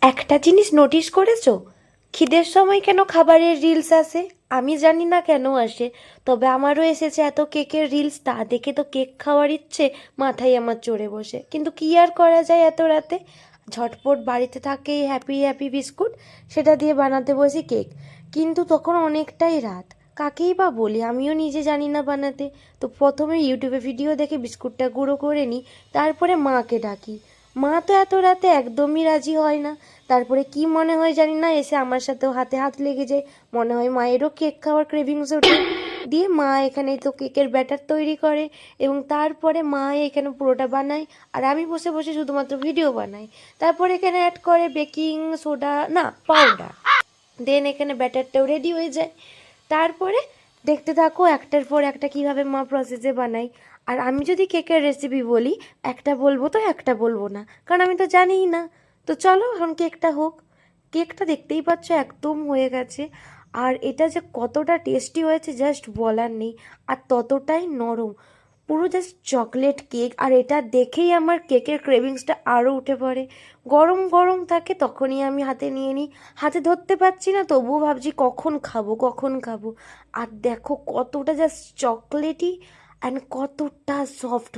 একটা জিনিস নোটিস করেছো? খিদের সময় কেন খাবারের রিলস আসে? আমি জানি না কেন আসে, তবে আমারও এসেছে এত কেকের রিলস। তা দেখে তো কেক খাওয়ার ইচ্ছে মাথায় আমার চড়ে বসে, কিন্তু কি আর করা যায় এত রাতে। ঝটপট বাড়িতে থাকে হ্যাপি হ্যাপি বিস্কুট, সেটা দিয়ে বানাতে বসি কেক। কিন্তু তখন অনেকটাই রাত, কাকেই বা বলি, আমিও নিজে জানি না বানাতে। তো প্রথমে ইউটিউবে ভিডিও দেখে বিস্কুটটা গুঁড়ো করে নিই, তারপরে মাকে ডাকি। মা তো এত রাতে একদমই রাজি হয় না। তারপরে কি মনে হয় জানি না, এসে আমার সাথেও হাতে হাত লেগে যায়। মনে হয় মায়েরও কেক খাওয়ার ক্রেভিংস ওঠে। দিয়ে মা এখানে তো কেকের ব্যাটার তৈরি করে, এবং তারপরে মা এখানে পুরোটা বানায়, আর আমি বসে বসে শুধুমাত্র ভিডিও বানাই। তারপরে এখানে অ্যাড করে বেকিং সোডা, না পাউডার। দেন এখানে ব্যাটারটাও রেডি হয়ে যায়। তারপরে দেখতে থাকো একটার পর একটা কীভাবে মা প্রসেসে বানাই। আর আমি যদি কেকের রেসিপি বলি, একটা বলবো তো একটা বলবো না, কারণ আমি তো জানিই না। তো চলো এখন কেকটা হোক। কেকটা দেখতেই পাচ্ছ একদম হয়ে গেছে। আর এটা যে কতটা টেস্টি হয়েছে জাস্ট বলার নেই, আর ততটাই নরম, পুরো জাস্ট চকলেট কেক। আর এটা দেখেই আমার কেকের ক্রেভিংসটা আরও উঠে পড়ে। গরম গরম থাকে তখনই আমি হাতে নিয়ে নিই। হাতে ধরতে পারছি না, তবুও ভাবছি কখন খাবো কখন খাবো। আর দেখো কতটা জাস্ট চকলেটি অ্যান্ড কতটা সফট।